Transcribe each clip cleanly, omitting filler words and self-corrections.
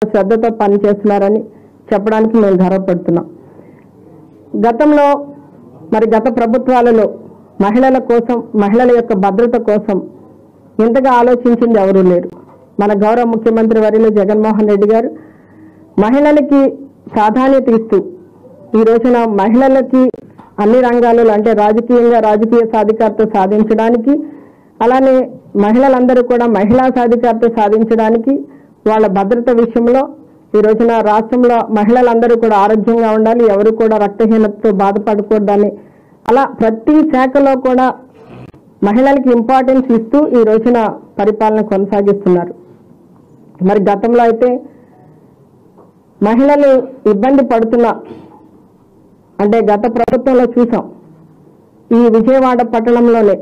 శ్రద్ధతో పనిచేస్తున్నారని చెప్పడానికి మేము గర్వపడుతున్నాం. గతంలో గత ప్రభుత్వాలలో మహిళల కోసం, మహిళల యొక్క భద్రత కోసం ఇంతగా ఆలోచించింది ఎవరూ లేరు. మన గౌరవ ముఖ్యమంత్రి వర్యులు జగన్మోహన్ రెడ్డి గారు మహిళలకి ప్రాధాన్యత ఇస్తూ ఈ రోజున మహిళలకి అన్ని రంగాలలో అంటే రాజకీయ సాధికారత సాధించడానికి, అలానే మహిళలందరూ కూడా మహిళా సాధికారత సాధించడానికి, వాళ్ళ భద్రత విషయంలో ఈ రోజున రాష్ట్రంలో మహిళలందరూ కూడా ఆరోగ్యంగా ఉండాలి, ఎవరు కూడా రక్తహీనతతో బాధపడకూడదని అలా ప్రతి శాఖలో కూడా మహిళలకి ఇంపార్టెన్స్ ఇస్తూ ఈ రోజున పరిపాలన కొనసాగిస్తున్నారు. మరి గతంలో అయితే మహిళలు ఇబ్బంది పడుతున్నా అంటే గత ప్రభుత్వంలో చూసాం. ఈ విజయవాడ పట్టణంలోనే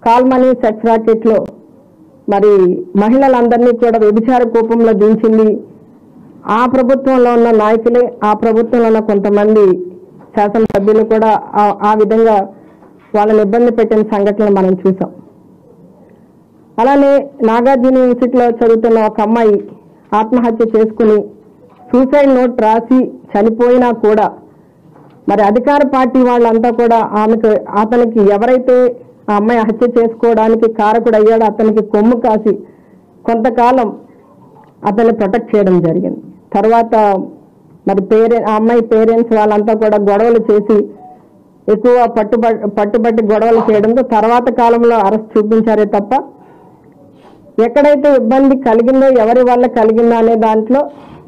కాల్మనీ సెక్స్ రాకెట్లో మరి మహిళలందరినీ కూడా వ్యభిచార కూపంలో దించింది ఆ ప్రభుత్వంలో ఉన్న నాయకులే. ఆ ప్రభుత్వంలో ఉన్న కొంతమంది శాసనసభ్యులు కూడా ఆ విధంగా వాళ్ళని ఇబ్బంది పెట్టిన సంఘటనలు మనం చూసాం. అలానే నాగార్జున యూనివర్సిటీలో చదువుతున్న ఒక అమ్మాయి ఆత్మహత్య చేసుకుని సూసైడ్ నోట్ రాసి చనిపోయినా కూడా మరి అధికార పార్టీ వాళ్ళంతా కూడా అతనికి ఎవరైతే ఆ అమ్మాయి హత్య చేసుకోవడానికి కారకుడు అయ్యాడో అతనికి కొమ్ము కాసి కొంతకాలం అతన్ని ప్రొటెక్ట్ చేయడం జరిగింది. తర్వాత మరి ఆ అమ్మాయి పేరెంట్స్ వాళ్ళంతా కూడా గొడవలు చేసి ఎక్కువ పట్టుబట్టి గొడవలు చేయడంతో తర్వాత కాలంలో అరెస్ట్ చూపించారే తప్ప ఎక్కడైతే ఇబ్బంది కలిగిందో, ఎవరి వల్ల కలిగిందో అనే దాంట్లో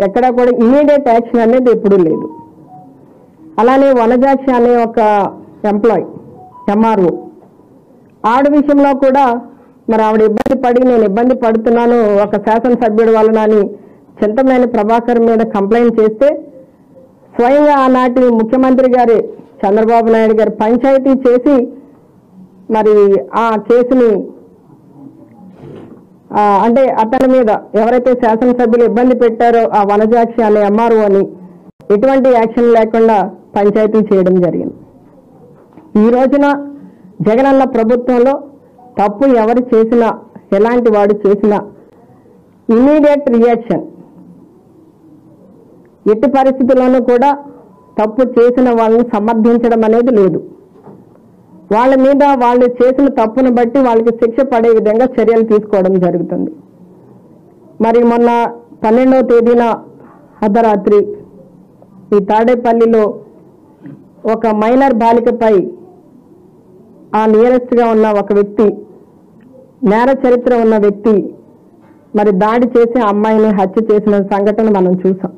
ఎక్కడా కూడా ఇమీడియట్ యాక్షన్ అనేది ఎప్పుడూ లేదు. అలానే వనజాక్షి అనే ఒక ఎంప్లాయ్ ఎంఆర్ఓ ఆవిడ విషయంలో కూడా మరి ఆవిడ నేను ఇబ్బంది పడుతున్నాను ఒక శాసనసభ్యుడి వలన అని చింతమనేని ప్రభాకర్ మీద కంప్లైంట్ చేస్తే స్వయంగా ఆనాటి ముఖ్యమంత్రి గారి చంద్రబాబు నాయుడు గారు పంచాయతీ చేసి మరి ఆ కేసుని అంటే అతని మీద ఎవరైతే శాసనసభ్యులు ఇబ్బంది పెట్టారో ఆ వనజాక్షి అనే ఎంఆర్ఓ అని ఎటువంటి యాక్షన్ లేకుండా పంచాయతీ చేయడం జరిగింది. ఈ రోజున జగనన్న ప్రభుత్వంలో తప్పు ఎవరు చేసినా, ఎలాంటి వాడు చేసినా ఇమీడియట్ రియాక్షన్, ఎట్టి పరిస్థితుల్లోనూ కూడా తప్పు చేసిన వాళ్ళని సమర్థించడం అనేది లేదు. వాళ్ళ మీద వాళ్ళు చేసిన తప్పును బట్టి వాళ్ళకి శిక్ష పడే విధంగా చర్యలు తీసుకోవడం జరుగుతుంది. మరి మొన్న 12వ తేదీన అర్ధరాత్రి ఈ తాడేపల్లిలో ఒక మైనర్ బాలికపై ఆ నియరెస్ట్గా ఉన్న ఒక వ్యక్తి, నేర చరిత్ర ఉన్న వ్యక్తి మరి దాడి చేసి ఆ అమ్మాయిని హత్య చేసిన సంఘటన మనం చూసాం.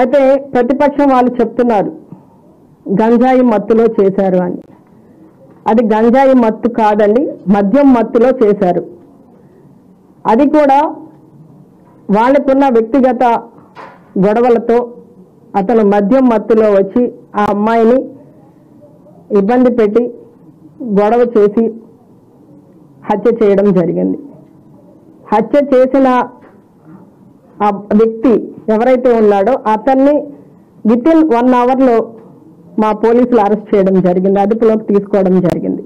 అయితే ప్రతిపక్షం వాళ్ళు చెప్తున్నారు గంజాయి మత్తులో చేశారు అని. అది గంజాయి మత్తు కాదండి, మద్యం మత్తులో చేశారు. అది కూడా వాళ్ళకున్న వ్యక్తిగత గొడవలతో అతను మద్యం మత్తులో వచ్చి ఆ అమ్మాయిని ఇబ్బంది పెట్టి గొడవ చేసి హత్య చేయడం జరిగింది. హత్య చేసిన ఆ వ్యక్తి ఎవరైతే ఉన్నాడో అతన్ని వితిన్ 1 అవర్లో మా పోలీసులు అరెస్ట్ చేయడం జరిగింది, అదుపులోకి తీసుకోవడం జరిగింది.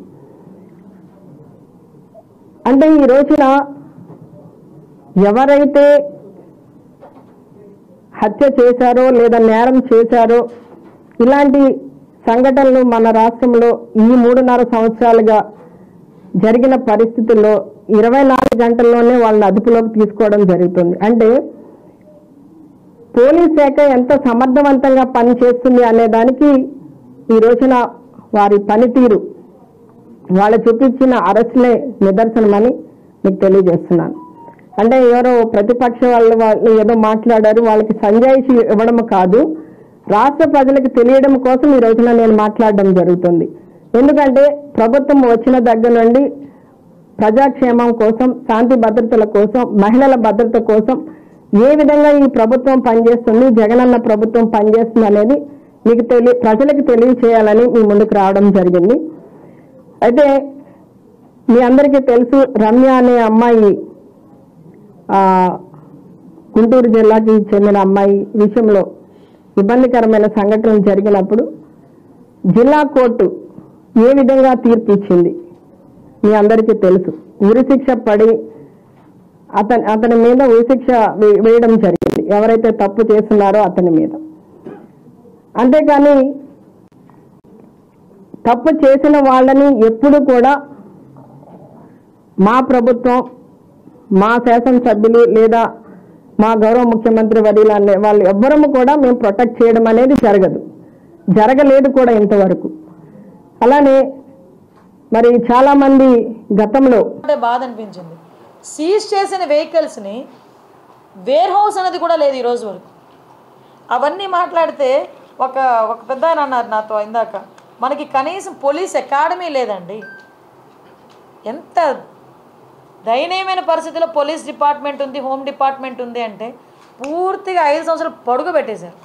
అంటే ఈ రోజున ఎవరైతే హత్య చేశారో లేదా నేరం చేశారో ఇలాంటి సంఘటనలు మన రాష్ట్రంలో ఈ 3.5 సంవత్సరాలుగా జరిగిన పరిస్థితుల్లో 24 గంటల్లోనే వాళ్ళని అదుపులోకి తీసుకోవడం జరుగుతుంది. అంటే పోలీస్ శాఖ ఎంత సమర్థవంతంగా పనిచేస్తుంది అనే దానికి ఈ రోజున వారి పనితీరు, వాళ్ళు చూపించిన అరెస్టులే నిదర్శనమని మీకు తెలియజేస్తున్నాను. అంటే ఎవరో ప్రతిపక్ష వాళ్ళు ఏదో మాట్లాడారు, వాళ్ళకి సంజాయిషి ఇవ్వడం కాదు, రాష్ట్ర ప్రజలకు తెలియడం కోసం ఈ రోజున నేను మాట్లాడడం జరుగుతుంది. ఎందుకంటే ప్రభుత్వం వచ్చిన దగ్గర నుండి ప్రజాక్షేమం కోసం, శాంతి భద్రతల కోసం, మహిళల భద్రత కోసం ఏ విధంగా ఈ ప్రభుత్వం పనిచేస్తుంది, జగనన్న ప్రభుత్వం పనిచేస్తుంది అనేది మీకు ప్రజలకు తెలియచేయాలని మీ ముందుకు రావడం జరిగింది. అయితే మీ అందరికీ తెలుసు, రమ్య అనే అమ్మాయి గుంటూరు జిల్లాకి చెందిన అమ్మాయి విషయంలో ఇబ్బందికరమైన సంఘటనలు జరిగినప్పుడు జిల్లా కోర్టు ఏ విధంగా తీర్పు ఇచ్చింది మీ అందరికీ తెలుసు. ఉరిశిక్ష పడి అతని మీద ఉరిశిక్ష వేయడం జరిగింది, ఎవరైతే తప్పు చేస్తున్నారో అతని మీద. అంతేకాని తప్పు చేసిన వాళ్ళని ఎప్పుడు కూడా మా ప్రభుత్వం, మా శాసనసభ్యులు లేదా మా గౌరవ ముఖ్యమంత్రి వర్యులు అనే వాళ్ళు ఎవ్వరము కూడా మేము ప్రొటెక్ట్ చేయడం అనేది జరగలేదు కూడా ఇంతవరకు. అలానే మరి చాలా మంది గతంలో బాధ అనిపించింది, సీజ్ చేసిన వెహికల్స్ని వేర్ హౌస్ అనేది కూడా లేదు ఈరోజు వరకు. అవన్నీ మాట్లాడితే ఒక పెద్ద ఆయన అన్నారు నాతో ఇందాక, మనకి కనీసం పోలీస్ అకాడమీ లేదండి. ఎంత దయనీయమైన పరిస్థితిలో పోలీస్ డిపార్ట్మెంట్ ఉంది, హోమ్ డిపార్ట్మెంట్ ఉంది అంటే పూర్తిగా 5 సంవత్సరాలు పొడుగు పెట్టేశారు.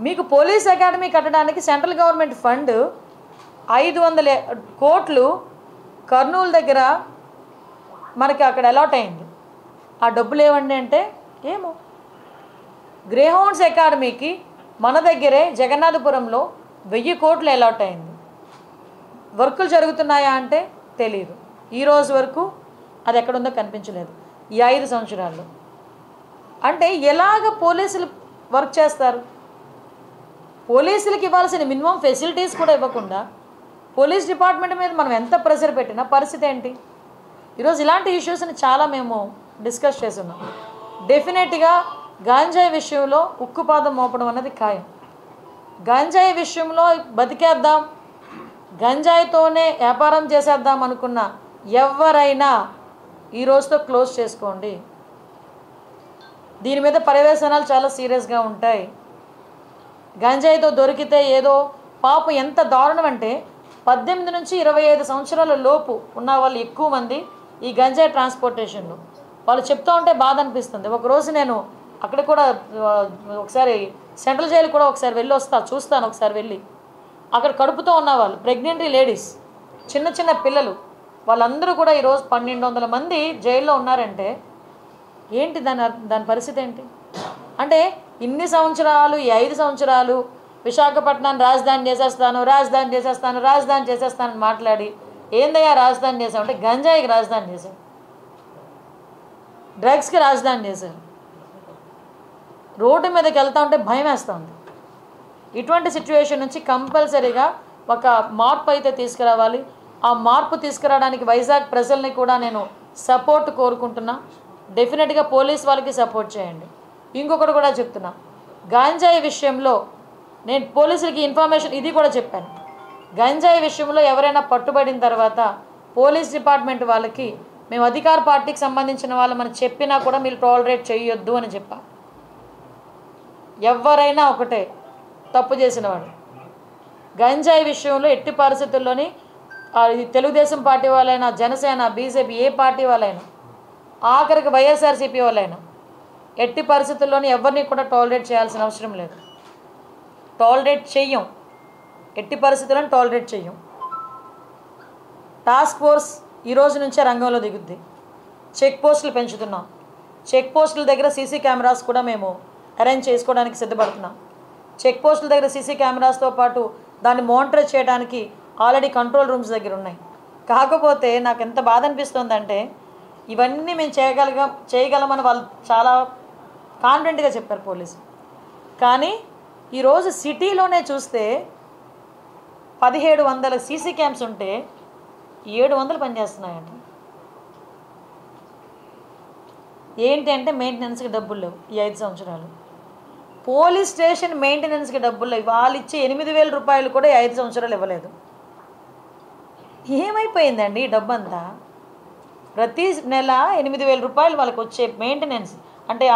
మీకు పోలీస్ అకాడమీ కట్టడానికి సెంట్రల్ గవర్నమెంట్ ఫండ్ 500 కోట్లు కర్నూలు దగ్గర మనకి అక్కడ అలాట్ అయింది. ఆ డబ్బులు ఏమండి అంటే ఏమో. గ్రేహౌండ్స్ అకాడమీకి మన దగ్గరే జగన్నాథపురంలో 1000 కోట్లు అలాట్ అయింది. వర్కులు జరుగుతున్నాయా అంటే తెలియదు. ఈరోజు వరకు అది ఎక్కడుందో కనిపించలేదు ఈ 5 సంవత్సరాల్లో. అంటే ఎలాగ పోలీసులు వర్క్ చేస్తారు? పోలీసులకు ఇవ్వాల్సిన మినిమం ఫెసిలిటీస్ కూడా ఇవ్వకుండా పోలీస్ డిపార్ట్మెంట్ మీద మనం ఎంత ప్రెషర్ పెట్టినా పరిస్థితి ఏంటి? ఈరోజు ఇలాంటి ఇష్యూస్ని చాలా మేము డిస్కస్ చేస్తున్నాం. డెఫినెట్గా గాంజాయి విషయంలో ఉక్కుపాదం మోపడం అన్నది ఖాయం. గంజాయి విషయంలో బతికేద్దాం, గంజాయితోనే వ్యాపారం చేసేద్దాం అనుకున్న ఎవరైనా ఈ రోజుతో క్లోజ్ చేసుకోండి. దీని మీద పర్యవేక్షణాలు చాలా సీరియస్గా ఉంటాయి. గంజాయితో దొరికితే ఏదో పాపం ఎంత దారుణం అంటే 18 నుంచి 25 సంవత్సరాల లోపు ఉన్న వాళ్ళు ఎక్కువ మంది ఈ గంజాయి ట్రాన్స్పోర్టేషన్లో. వాళ్ళు చెప్తూ ఉంటే బాధ అనిపిస్తుంది. ఒకరోజు నేను అక్కడ కూడా ఒకసారి సెంట్రల్ జైలు కూడా ఒకసారి వెళ్ళి చూస్తాను. ఒకసారి వెళ్ళి అక్కడ కడుపుతో ఉన్న వాళ్ళు, ప్రెగ్నెంట్ లేడీస్, చిన్న చిన్న పిల్లలు, వాళ్ళందరూ కూడా ఈరోజు 1200 మంది జైల్లో ఉన్నారంటే ఏంటి దాని పరిస్థితి ఏంటి? అంటే ఇన్ని సంవత్సరాలు, ఈ 5 సంవత్సరాలు విశాఖపట్నాన్ని రాజధాని చేసేస్తానని మాట్లాడి ఏందయ్యా రాజధాని చేసామంటే గంజాయికి రాజధాని చేశారు, డ్రగ్స్కి రాజధాని చేశారు. రోడ్డు మీదకి వెళ్తూ ఉంటే భయం వేస్తూ ఉంది. ఇటువంటి సిచ్యువేషన్ నుంచి కంపల్సరీగా ఒక మార్పు అయితే తీసుకురావాలి. ఆ మార్పు తీసుకురావడానికి వైజాగ్ ప్రజల్ని కూడా నేను సపోర్ట్ కోరుకుంటున్నా. డెఫినెట్గా పోలీస్ వాళ్ళకి సపోర్ట్ చేయండి. ఇంకొకటి కూడా చెప్తున్నా, గంజాయి విషయంలో నేను పోలీసులకి ఇన్ఫర్మేషన్ ఇది కూడా చెప్పాను. గంజాయి విషయంలో ఎవరైనా పట్టుబడిన తర్వాత పోలీస్ డిపార్ట్మెంట్ వాళ్ళకి మేము అధికార పార్టీకి సంబంధించిన వాళ్ళు మనం చెప్పినా కూడా మీరు టాలరేట్ చేయొద్దు అని చెప్పా. ఎవరైనా ఒకటే తప్పు చేసినవాడు గంజాయి విషయంలో ఎట్టి పరిస్థితుల్లోని తెలుగుదేశం పార్టీ వాళ్ళైనా, జనసేన, బీజేపీ ఏ పార్టీ వాళ్ళైనా, ఆఖరికి వైఎస్ఆర్సీపీ వాళ్ళైనా ఎట్టి పరిస్థితుల్లోని ఎవరిని కూడా టాలరేట్ చేయాల్సిన అవసరం లేదు. టాలరేట్ చెయ్యం, ఎట్టి పరిస్థితులను టాలరేట్ చెయ్యం. టాస్క్ ఫోర్స్ ఈ రోజు నుంచే రంగంలో దిగుద్ది. చెక్ పోస్టులు పెంచుతున్నాం. చెక్ పోస్టుల దగ్గర సీసీ కెమెరాస్ కూడా మేము అరేంజ్ చేసుకోవడానికి సిద్ధపడుతున్నాం. చెక్ పోస్టుల దగ్గర సీసీ కెమెరాస్తో పాటు దాన్ని మానిటర్ చేయడానికి ఆల్రెడీ కంట్రోల్ రూమ్స్ దగ్గర ఉన్నాయి. కాకపోతే నాకు ఎంత బాధ అనిపిస్తుందంటే ఇవన్నీ మేము చేయగలమని వాళ్ళు చాలా కాన్ఫిడెంట్గా చెప్పారు పోలీసు. కానీ ఈరోజు సిటీలోనే చూస్తే 1700 సీసీ క్యామ్స్ ఉంటే 700 పనిచేస్తున్నాయంట. ఏంటి అంటే మెయింటెనెన్స్కి డబ్బులు లేవు. ఈ 5 సంవత్సరాలు పోలీస్ స్టేషన్ మెయింటెనెన్స్కి డబ్బులు లేవు. వాళ్ళు ఇచ్చే 8000 రూపాయలు కూడా 5 సంవత్సరాలు ఇవ్వలేదు. ఏమైపోయిందండి ఈ డబ్బంతా? ప్రతి నెల 8000 రూపాయలు వాళ్ళకి వచ్చే మెయింటెనెన్స్ అంటే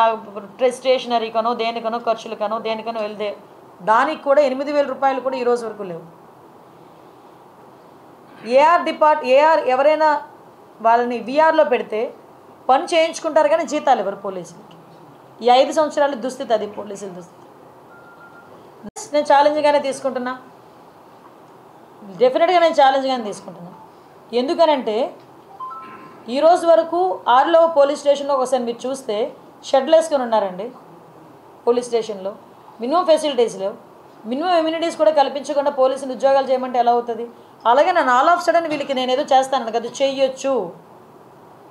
స్టేషనరీకనో దేనికనో ఖర్చులకనో దేనికనో వెళ్తే దానికి కూడా 8000 రూపాయలు కూడా ఈరోజు వరకు లేవు. ఏఆర్ ఎవరైనా వాళ్ళని విఆర్లో పెడితే పని చేయించుకుంటారు కానీ జీతాలు ఇవ్వరు పోలీసులకి. ఈ 5 సంవత్సరాలు దుస్థితి అది పోలీసుల దుస్థితి. నేను ఛాలెంజ్గానే తీసుకుంటున్నా, డెఫినెట్గా నేను ఛాలెంజ్గానే తీసుకుంటున్నా. ఎందుకనంటే ఈరోజు వరకు 6లో పోలీస్ స్టేషన్లో ఒకసారి మీరు చూస్తే షెడ్లు వేసుకొని ఉన్నారండి. పోలీస్ స్టేషన్లో మినిమం ఫెసిలిటీస్ లేవు. మినిమం ఇమ్యూనిటీస్ కూడా కల్పించకుండా పోలీసులు ఉద్యోగాలు చేయమంటే ఎలా అవుతుంది? అలాగే నన్ను ఆల్ ఆఫ్ సడన్ వీళ్ళకి నేను ఏదో చేస్తాను కదా, చెయ్యొచ్చు.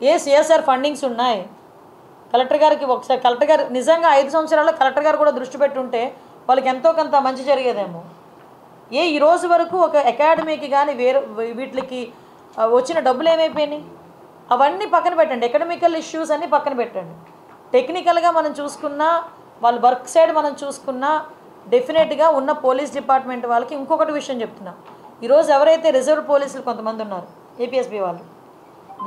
ఏ సిఎస్ఆర్ ఫండింగ్స్ ఉన్నాయి? కలెక్టర్ గారికి ఒకసారి కలెక్టర్ గారు నిజంగా 5 సంవత్సరాల్లో కలెక్టర్ గారు కూడా దృష్టి పెట్టుంటే వాళ్ళకి ఎంతో కొంత మంచి జరిగేదేమో. ఈ రోజు వరకు ఒక అకాడమీకి కానీ వేరే వీటికి వచ్చిన డబ్బులు ఏమైపోయినాయి? అవన్నీ పక్కన పెట్టండి. ఎకడమికల్ ఇష్యూస్ అన్నీ పక్కన పెట్టండి. టెక్నికల్గా మనం చూసుకున్నా, వాళ్ళ వర్క్ సైడ్ మనం చూసుకున్నా డెఫినెట్గా ఉన్న పోలీస్ డిపార్ట్మెంట్ వాళ్ళకి ఇంకొకటి విషయం చెప్తున్నా. ఈరోజు ఎవరైతే రిజర్వ్ పోలీసులు కొంతమంది ఉన్నారు, ఏపీఎస్బీ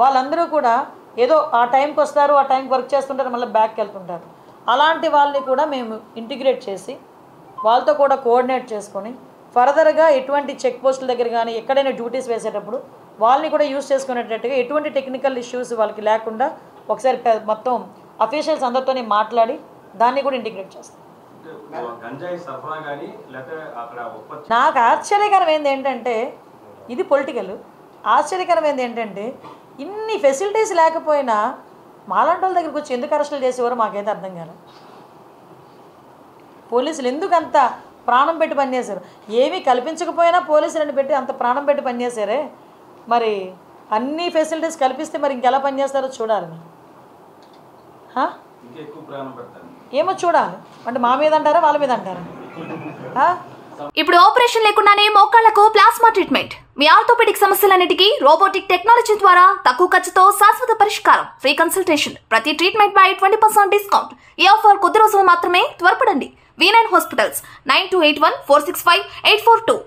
వాళ్ళందరూ కూడా ఏదో ఆ టైంకి వస్తారు, ఆ టైంకి వర్క్ చేస్తుంటారు, మళ్ళీ బ్యాక్కి వెళ్తుంటారు. అలాంటి వాళ్ళని కూడా మేము ఇంటిగ్రేట్ చేసి వాళ్ళతో కూడా కోఆర్డినేట్ చేసుకొని ఫర్దర్గా ఎటువంటి చెక్ పోస్టుల దగ్గర కానీ ఎక్కడైనా డ్యూటీస్ వేసేటప్పుడు వాళ్ళని కూడా యూజ్ చేసుకునేటట్టుగా ఎటువంటి టెక్నికల్ ఇష్యూస్ వాళ్ళకి లేకుండా ఒకసారి మొత్తం అఫీషియల్స్ అందరితోనే మాట్లాడి దాన్ని కూడా ఇంటిగ్రేట్ చేస్తాం. నాకు ఆశ్చర్యకరమైంది ఏంటంటే, ఇది పొలిటికల్, ఆశ్చర్యకరమైంది ఏంటంటే ఇన్ని ఫెసిలిటీస్ లేకపోయినా మాలాంటి వాళ్ళ దగ్గరికి వచ్చి ఎందుకు అరెస్టులు చేసేవారో మాకైతే అర్థం కాదు. పోలీసులు ఎందుకు అంత ప్రాణం పెట్టి పనిచేశారు? ఏమీ కల్పించకపోయినా పోలీసులను పెట్టి అంత ప్రాణం పెట్టి పనిచేశారే, మరి అన్ని ఫెసిలిటీస్ కల్పిస్తే మరి ఇంకెలా పనిచేస్తారో చూడాలి. ఏమో చూడాలి. అంటే మా మీద అంటారా వాళ్ళ మీద అంటారా? ఇప్పుడు ఆపరేషన్ లేకుండానే మోకాళ్లకు ప్లాస్మా ట్రీట్మెంట్. మీ ఆర్థోపెడిక్ సమస్యలన్నిటికీ రోబోటిక్ టెక్నాలజీ ద్వారా తక్కువ ఖర్చుతో శాశ్వత పరిష్కారం. Free consultation. ప్రతి ట్రీట్మెంట్ పై 20% డిస్కౌంట్. ఈ ఆఫర్ కొద్ది రోజులు మాత్రమే. త్వరపడండి. V9 hospitals 9281465842.